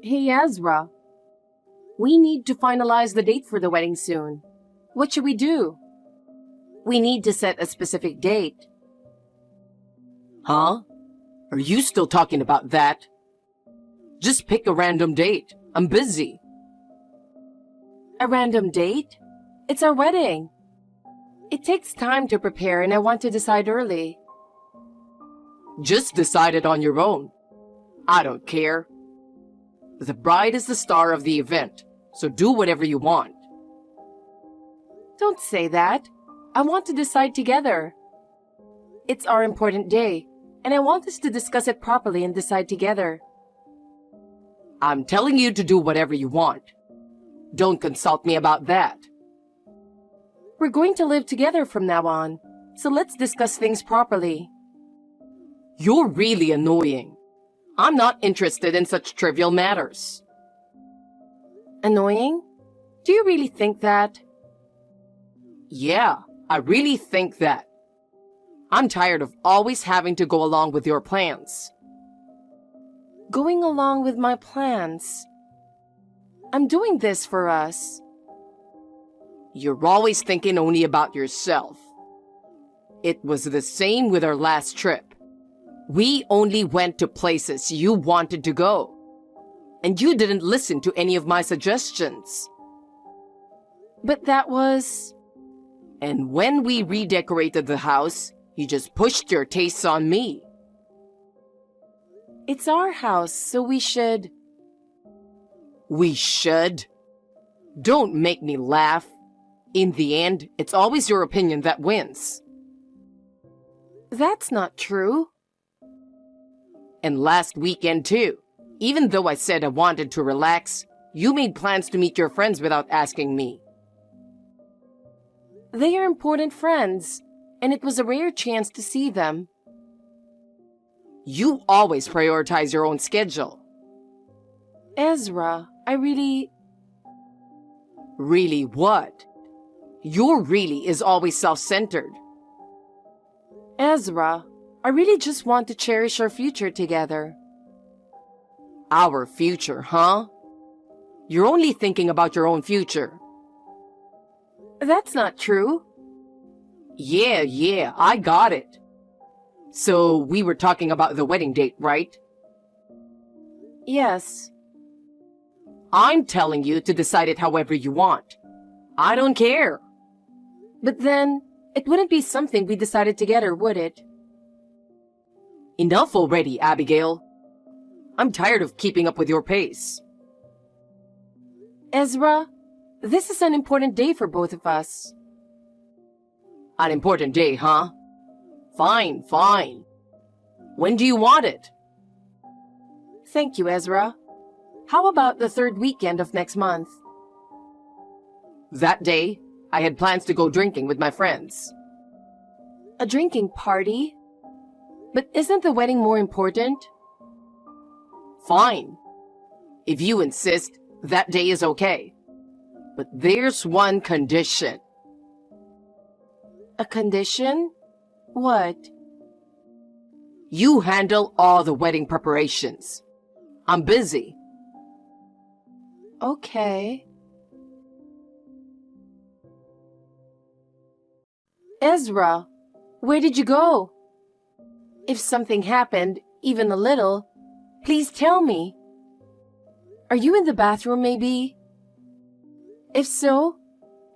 Hey Ezra, we need to finalize the date for the wedding soon. What should we do? We need to set a specific date. Huh? Are you still talking about that? Just pick a random date. I'm busy. A random date? It's our wedding. It takes time to prepare and I want to decide early. Just decide it on your own. I don't care. The bride is the star of the event, so do whatever you want. Don't say that. I want to decide together. It's our important day, and I want us to discuss it properly and decide together. I'm telling you to do whatever you want. Don't consult me about that. We're going to live together from now on, so let's discuss things properly. You're really annoying. I'm not interested in such trivial matters. Annoying? Do you really think that? Yeah, I really think that. I'm tired of always having to go along with your plans. Going along with my plans? I'm doing this for us. You're always thinking only about yourself. It was the same with our last trip. We only went to places you wanted to go. And you didn't listen to any of my suggestions. But that was... And when we redecorated the house, you just pushed your tastes on me. It's our house, so we should... We should? Don't make me laugh. In the end, it's always your opinion that wins. That's not true. And last weekend too. Even though I said I wanted to relax, you made plans to meet your friends without asking me. They are important friends, and it was a rare chance to see them. You always prioritize your own schedule. Ezra, I really... Really what? Your really is always self-centered. Ezra, I really just want to cherish our future together. Our future, huh? You're only thinking about your own future. That's not true. Yeah, I got it. So we were talking about the wedding date, right? Yes. I'm telling you to decide it however you want. I don't care. But then, it wouldn't be something we decided together, would it? Enough already, Abigail. I'm tired of keeping up with your pace. Ezra, this is an important day for both of us. An important day, huh? Fine. When do you want it? Thank you, Ezra. How about the third weekend of next month? That day, I had plans to go drinking with my friends. A drinking party? But isn't the wedding more important? Fine. If you insist, that day is okay. But there's one condition. A condition? What? You handle all the wedding preparations. I'm busy. Okay. Ezra, where did you go? If something happened, even a little, please tell me. Are you in the bathroom, maybe? If so,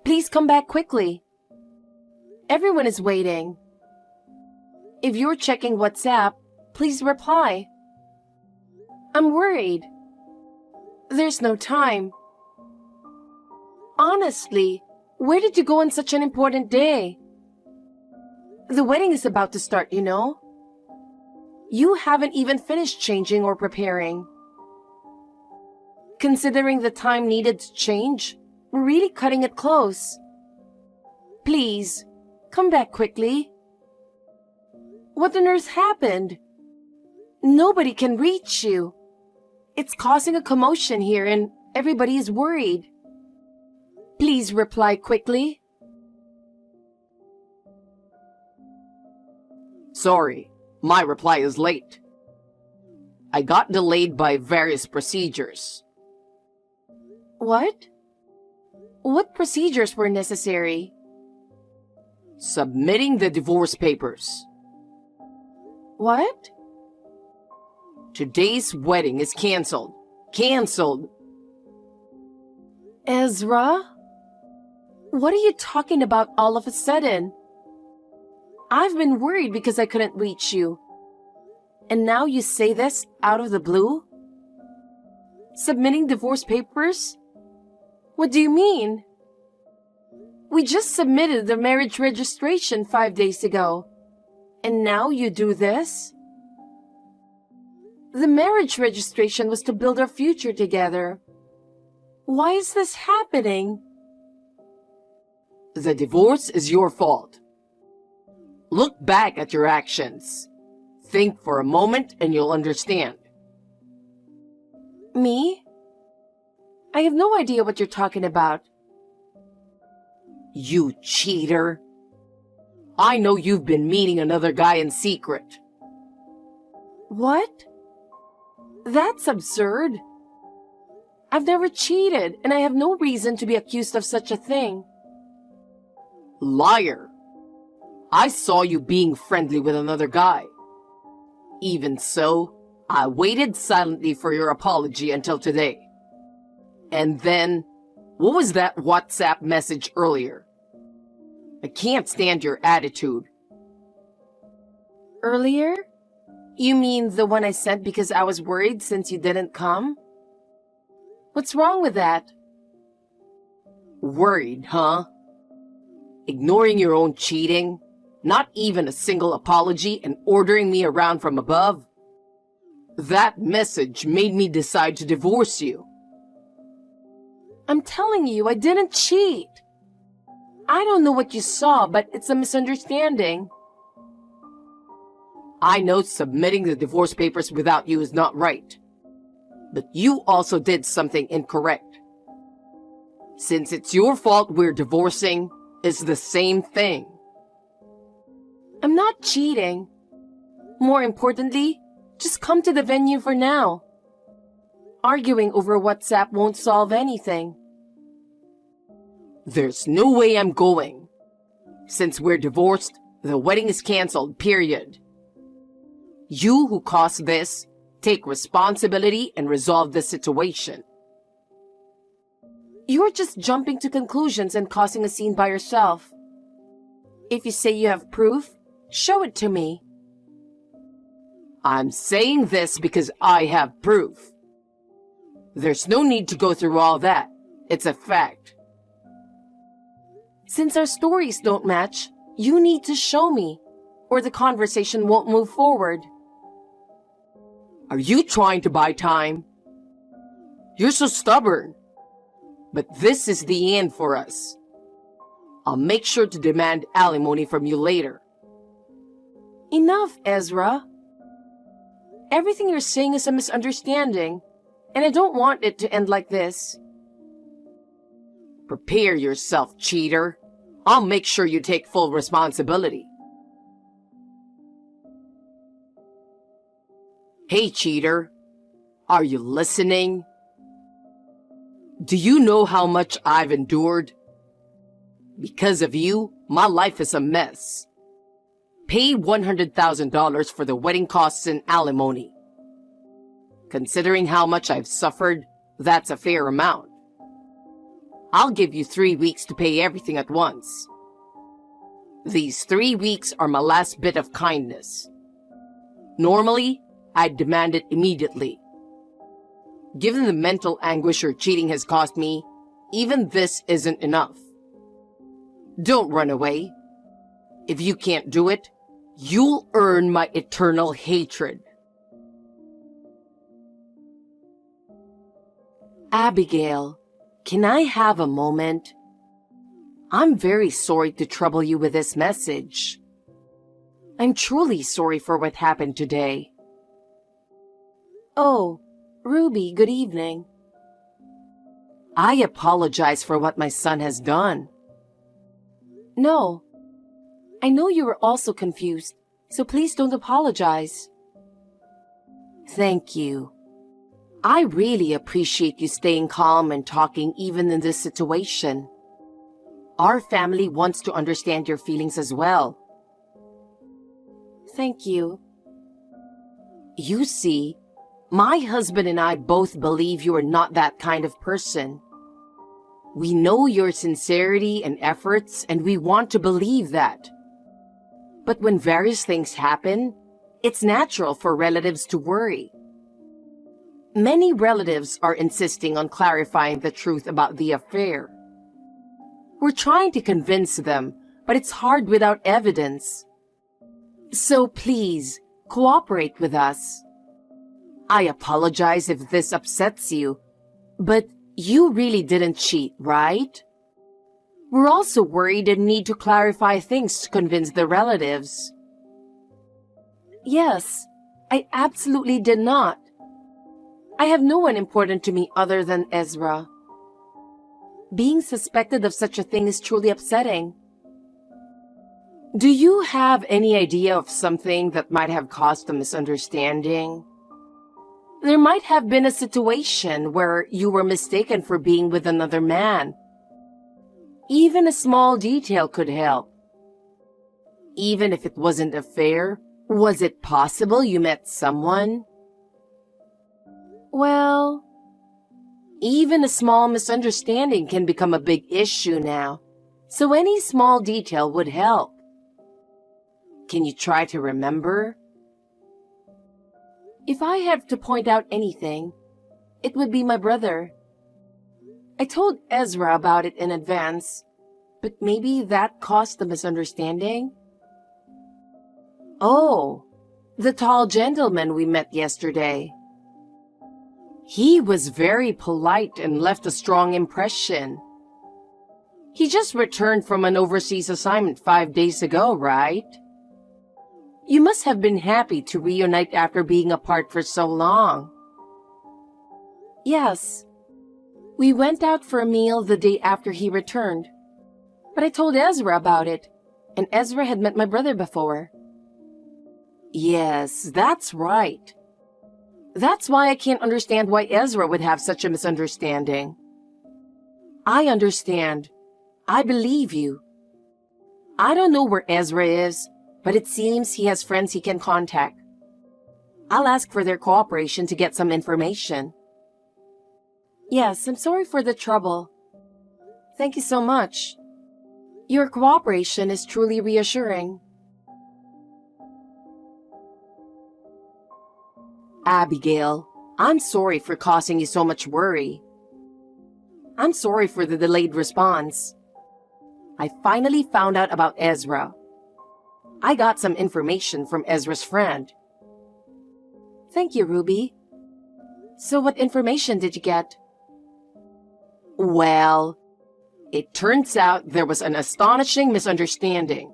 please come back quickly. Everyone is waiting. If you're checking WhatsApp, please reply. I'm worried. There's no time. Honestly, where did you go on such an important day? The wedding is about to start, you know. You haven't even finished changing or preparing. Considering the time needed to change, we're really cutting it close. Please, come back quickly. What on earth happened? Nobody can reach you. It's causing a commotion here and everybody is worried. Please reply quickly. Sorry, my reply is late. I got delayed by various procedures. What? What procedures were necessary? Submitting the divorce papers. What? Today's wedding is canceled. Canceled. Ezra? What are you talking about all of a sudden? I've been worried because I couldn't reach you. And now you say this out of the blue? Submitting divorce papers? What do you mean? We just submitted the marriage registration 5 days ago. And now you do this? The marriage registration was to build our future together. Why is this happening? The divorce is your fault. Look back at your actions. Think for a moment and you'll understand. Me? I have no idea what you're talking about. You cheater. I know you've been meeting another guy in secret. What? That's absurd. I've never cheated, and I have no reason to be accused of such a thing. Liar. I saw you being friendly with another guy. Even so, I waited silently for your apology until today. And then, what was that WhatsApp message earlier? I can't stand your attitude. Earlier? You mean the one I sent because I was worried since you didn't come? What's wrong with that? Worried, huh? Ignoring your own cheating? Not even a single apology and ordering me around from above? That message made me decide to divorce you. I'm telling you, I didn't cheat. I don't know what you saw, but it's a misunderstanding. I know submitting the divorce papers without you is not right. But you also did something incorrect. Since it's your fault we're divorcing, it's the same thing. I'm not cheating. More importantly, just come to the venue for now. Arguing over WhatsApp won't solve anything. There's no way I'm going. Since we're divorced, the wedding is canceled, period. You who caused this, take responsibility and resolve the situation. You're just jumping to conclusions and causing a scene by yourself. If you say you have proof, show it to me. I'm saying this because I have proof. There's no need to go through all that. It's a fact. Since our stories don't match, you need to show me, or the conversation won't move forward. Are you trying to buy time? You're so stubborn. But this is the end for us. I'll make sure to demand alimony from you later. Enough, Ezra. Everything you're saying is a misunderstanding, and I don't want it to end like this. Prepare yourself, cheater. I'll make sure you take full responsibility. Hey, cheater. Are you listening? Do you know how much I've endured? Because of you, my life is a mess. Pay $100,000 for the wedding costs and alimony. Considering how much I've suffered, that's a fair amount. I'll give you 3 weeks to pay everything at once. These 3 weeks are my last bit of kindness. Normally, I'd demand it immediately. Given the mental anguish your cheating has caused me, even this isn't enough. Don't run away. If you can't do it, you'll earn my eternal hatred. Abigail, can I have a moment? I'm very sorry to trouble you with this message. I'm truly sorry for what happened today. Oh, Ruby, good evening. I apologize for what my son has done. No. I know you were also confused, so please don't apologize. Thank you. I really appreciate you staying calm and talking even in this situation. Our family wants to understand your feelings as well. Thank you. You see, my husband and I both believe you are not that kind of person. We know your sincerity and efforts, and we want to believe that. But when various things happen, it's natural for relatives to worry. Many relatives are insisting on clarifying the truth about the affair. We're trying to convince them, but it's hard without evidence. So please, cooperate with us. I apologize if this upsets you, but you really didn't cheat, right? We're also worried and need to clarify things to convince the relatives. Yes, I absolutely did not. I have no one important to me other than Ezra. Being suspected of such a thing is truly upsetting. Do you have any idea of something that might have caused a misunderstanding? There might have been a situation where you were mistaken for being with another man. Even a small detail could help. Even if it wasn't a affair, was it possible you met someone? Well, even a small misunderstanding can become a big issue now, so any small detail would help. Can you try to remember? If I have to point out anything, it would be my brother. I told Ezra about it in advance, but maybe that caused the misunderstanding? Oh, the tall gentleman we met yesterday. He was very polite and left a strong impression. He just returned from an overseas assignment 5 days ago, right? You must have been happy to reunite after being apart for so long. Yes. We went out for a meal the day after he returned. But I told Ezra about it, and Ezra had met my brother before. Yes, that's right. That's why I can't understand why Ezra would have such a misunderstanding. I understand. I believe you. I don't know where Ezra is, but it seems he has friends he can contact. I'll ask for their cooperation to get some information. Yes, I'm sorry for the trouble. Thank you so much. Your cooperation is truly reassuring. Abigail, I'm sorry for causing you so much worry. I'm sorry for the delayed response. I finally found out about Ezra. I got some information from Ezra's friend. Thank you, Ruby. So what information did you get? Well, it turns out there was an astonishing misunderstanding,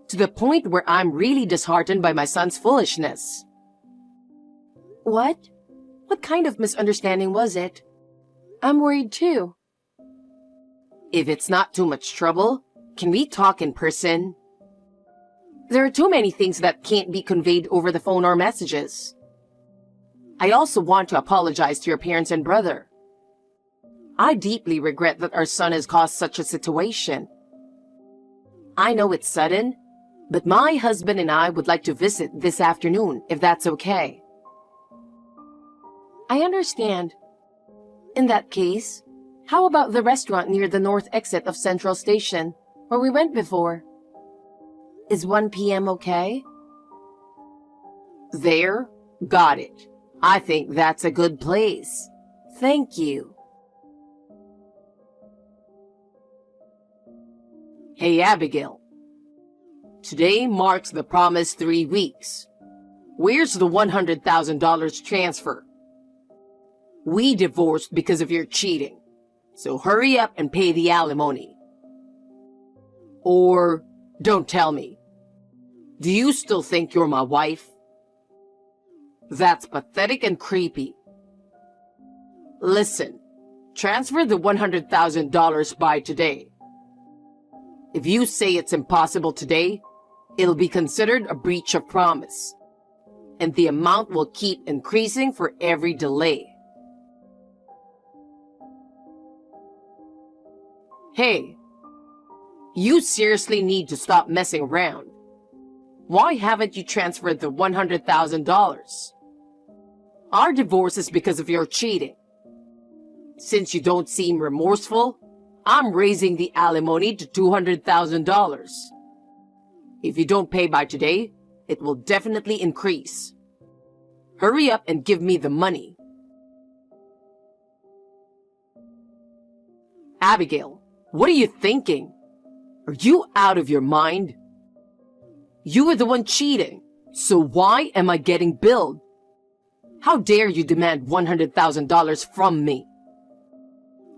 to the point where I'm really disheartened by my son's foolishness. What? What kind of misunderstanding was it? I'm worried too. If it's not too much trouble, can we talk in person? There are too many things that can't be conveyed over the phone or messages. I also want to apologize to your parents and brother. I deeply regret that our son has caused such a situation. I know it's sudden, but my husband and I would like to visit this afternoon, if that's okay. I understand. In that case, how about the restaurant near the north exit of Central Station, where we went before? Is 1 p.m. okay? There? Got it. I think that's a good place. Thank you. Hey, Abigail. Today marks the promised 3 weeks. Where's the $100,000 transfer? We divorced because of your cheating, so hurry up and pay the alimony. Or don't tell me. Do you still think you're my wife? That's pathetic and creepy. Listen, transfer the $100,000 by today. If you say it's impossible today, it'll be considered a breach of promise. and the amount will keep increasing for every delay. Hey, you seriously need to stop messing around. Why haven't you transferred the $100,000? Our divorce is because of your cheating. Since you don't seem remorseful, I'm raising the alimony to $200,000. If you don't pay by today, it will definitely increase. Hurry up and give me the money. Abigail, what are you thinking? Are you out of your mind? You were the one cheating, so why am I getting billed? How dare you demand $100,000 from me?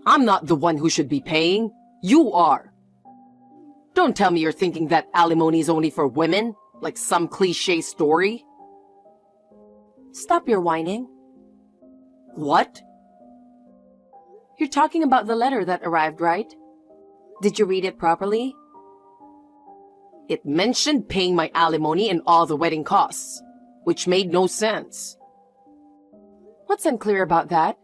I'm not the one who should be paying. You are. Don't tell me you're thinking that alimony is only for women, like some cliche story. Stop your whining. What? You're talking about the letter that arrived, right? Did you read it properly? It mentioned paying my alimony and all the wedding costs, which made no sense. What's unclear about that?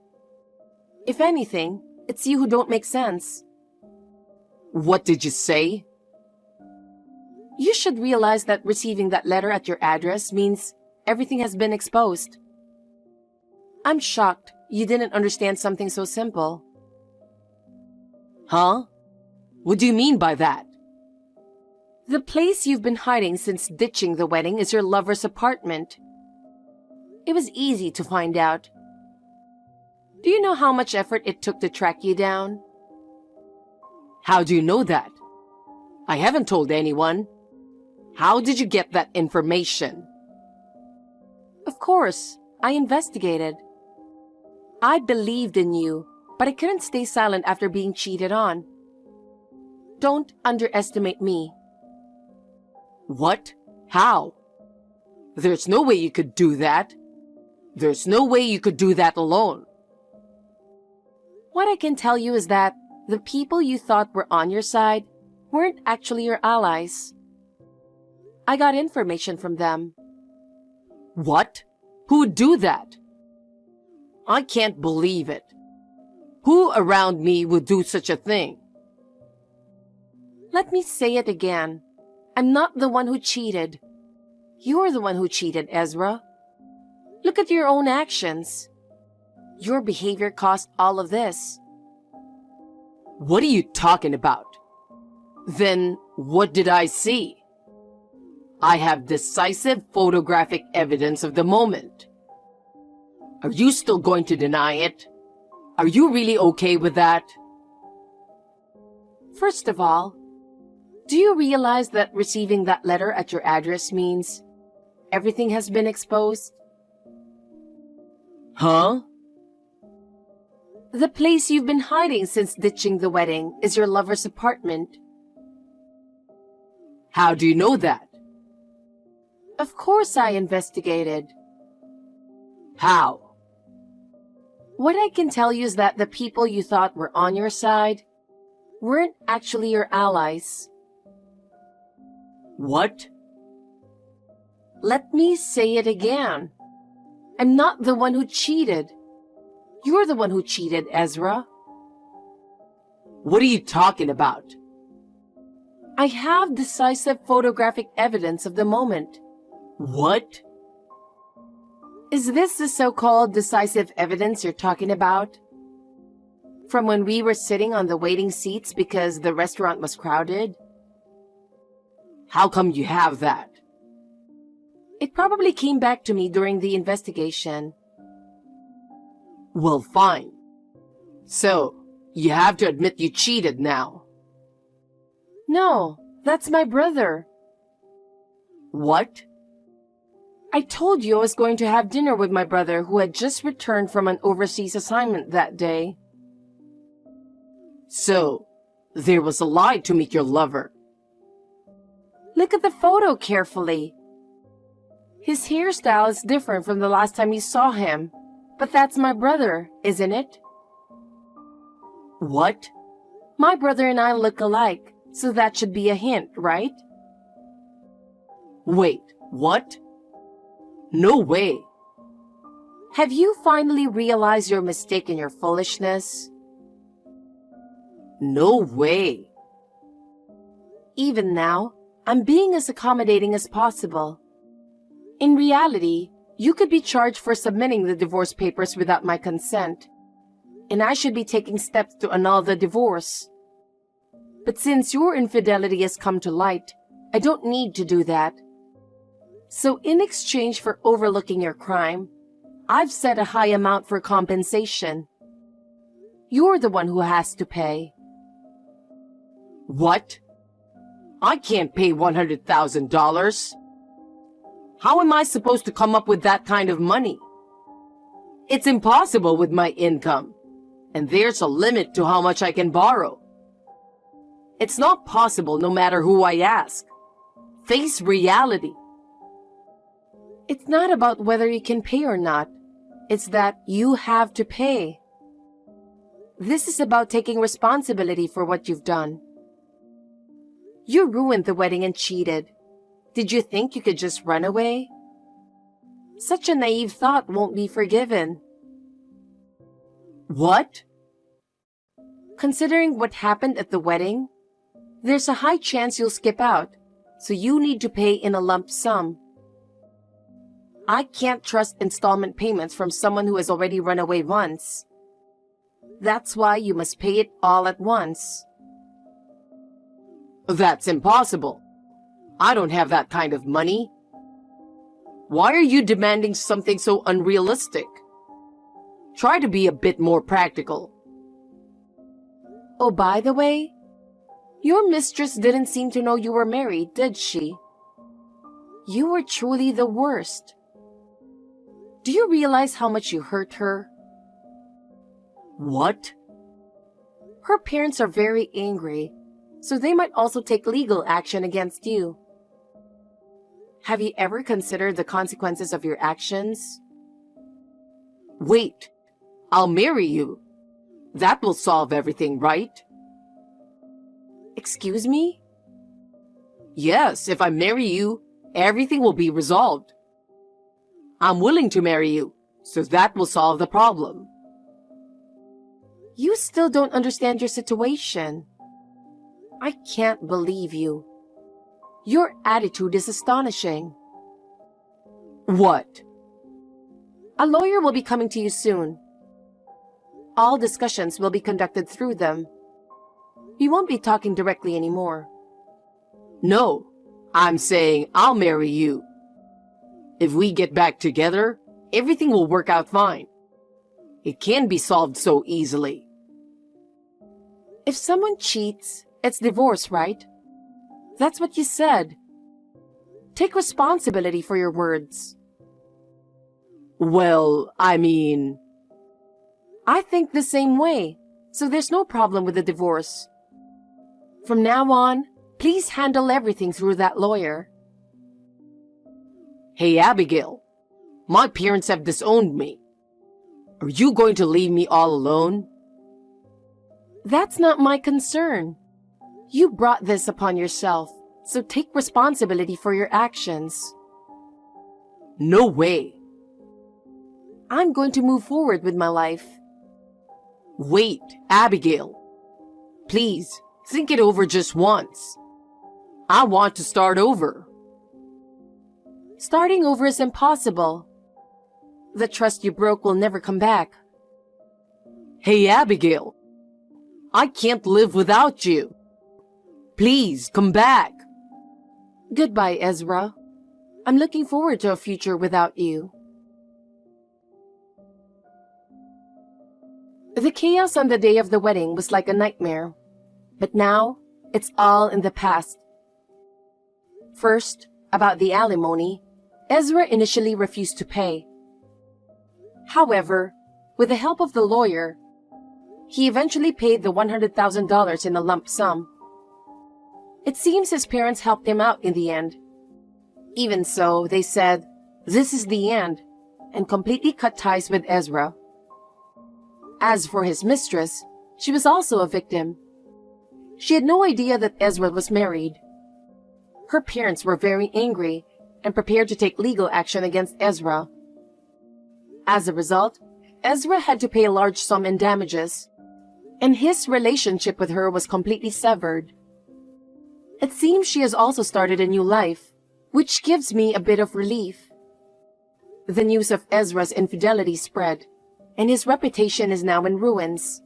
If anything, it's you who don't make sense. What did you say? You should realize that receiving that letter at your address means everything has been exposed. I'm shocked you didn't understand something so simple. Huh? What do you mean by that? The place you've been hiding since ditching the wedding is your lover's apartment. It was easy to find out. Do you know how much effort it took to track you down? How do you know that? I haven't told anyone. How did you get that information? Of course, I investigated. I believed in you, but I couldn't stay silent after being cheated on. Don't underestimate me. What? How? There's no way you could do that. There's no way you could do that alone. What I can tell you is that the people you thought were on your side weren't actually your allies. I got information from them. What? Who would do that? I can't believe it. Who around me would do such a thing? Let me say it again. I'm not the one who cheated. You're the one who cheated, Ezra. Look at your own actions. Your behavior caused all of this. What are you talking about? Then what did I see? I have decisive photographic evidence of the moment. Are you still going to deny it? Are you really okay with that? First of all, do you realize that receiving that letter at your address means everything has been exposed? Huh? The place you've been hiding since ditching the wedding is your lover's apartment. How do you know that? Of course I investigated. How? What I can tell you is that the people you thought were on your side weren't actually your allies. What? Let me say it again. I'm not the one who cheated. You're the one who cheated, Ezra. What are you talking about? I have decisive photographic evidence of the moment. What? Is this the so-called decisive evidence you're talking about? From when we were sitting on the waiting seats because the restaurant was crowded? How come you have that? It probably came back to me during the investigation. Well, fine. So, you have to admit you cheated now. No, that's my brother. What? I told you I was going to have dinner with my brother who had just returned from an overseas assignment that day. So, there was a lie to meet your lover. Look at the photo carefully. His hairstyle is different from the last time you saw him, but that's my brother, isn't it? What? My brother and I look alike, so that should be a hint, right? Wait, what? No way. Have you finally realized your mistake and your foolishness? No way. Even now, I'm being as accommodating as possible. In reality, you could be charged for submitting the divorce papers without my consent, and I should be taking steps to annul the divorce. But since your infidelity has come to light, I don't need to do that. So in exchange for overlooking your crime, I've set a high amount for compensation. You're the one who has to pay. What? I can't pay $100,000. How am I supposed to come up with that kind of money? It's impossible with my income, and there's a limit to how much I can borrow. It's not possible no matter who I ask. Face reality. It's not about whether you can pay or not. It's that you have to pay. This is about taking responsibility for what you've done. You ruined the wedding and cheated. Did you think you could just run away? Such a naive thought won't be forgiven. What? Considering what happened at the wedding, there's a high chance you'll skip out, so you need to pay in a lump sum. I can't trust installment payments from someone who has already run away once. That's why you must pay it all at once. That's impossible. I don't have that kind of money. Why are you demanding something so unrealistic? Try to be a bit more practical. Oh, by the way, your mistress didn't seem to know you were married, did she? You were truly the worst. Do you realize how much you hurt her? What? Her parents are very angry, so they might also take legal action against you. Have you ever considered the consequences of your actions? Wait, I'll marry you. That will solve everything, right? Excuse me? Yes, if I marry you, everything will be resolved. I'm willing to marry you, so that will solve the problem. You still don't understand your situation. I can't believe you. Your attitude is astonishing. What? A lawyer will be coming to you soon. All discussions will be conducted through them. You won't be talking directly anymore. No, I'm saying I'll marry you. If we get back together, everything will work out fine. It can be solved so easily. If someone cheats, it's divorce, right? That's what you said. Take responsibility for your words. Well, I mean... I think the same way, so there's no problem with the divorce. From now on, please handle everything through that lawyer. Hey, Abigail, my parents have disowned me. Are you going to leave me all alone? That's not my concern. You brought this upon yourself, so take responsibility for your actions. No way. I'm going to move forward with my life. Wait, Abigail. Please, think it over just once. I want to start over. Starting over is impossible. The trust you broke will never come back. Hey, Abigail. I can't live without you. Please, come back. Goodbye, Ezra. I'm looking forward to a future without you. The chaos on the day of the wedding was like a nightmare, but now it's all in the past. First, about the alimony, Ezra initially refused to pay. However, with the help of the lawyer, he eventually paid the $100,000 in a lump sum. It seems his parents helped him out in the end. Even so, they said, "This is the end," and completely cut ties with Ezra. As for his mistress, she was also a victim. She had no idea that Ezra was married. Her parents were very angry, and prepared to take legal action against Ezra. As a result, Ezra had to pay a large sum in damages, and his relationship with her was completely severed. It seems she has also started a new life, which gives me a bit of relief. The news of Ezra's infidelity spread, and his reputation is now in ruins.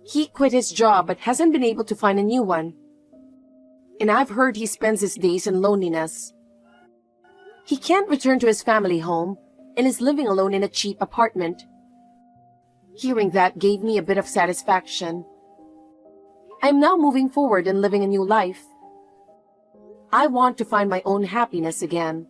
He quit his job but hasn't been able to find a new one. And I've heard he spends his days in loneliness. He can't return to his family home and is living alone in a cheap apartment. Hearing that gave me a bit of satisfaction. I am now moving forward and living a new life. I want to find my own happiness again.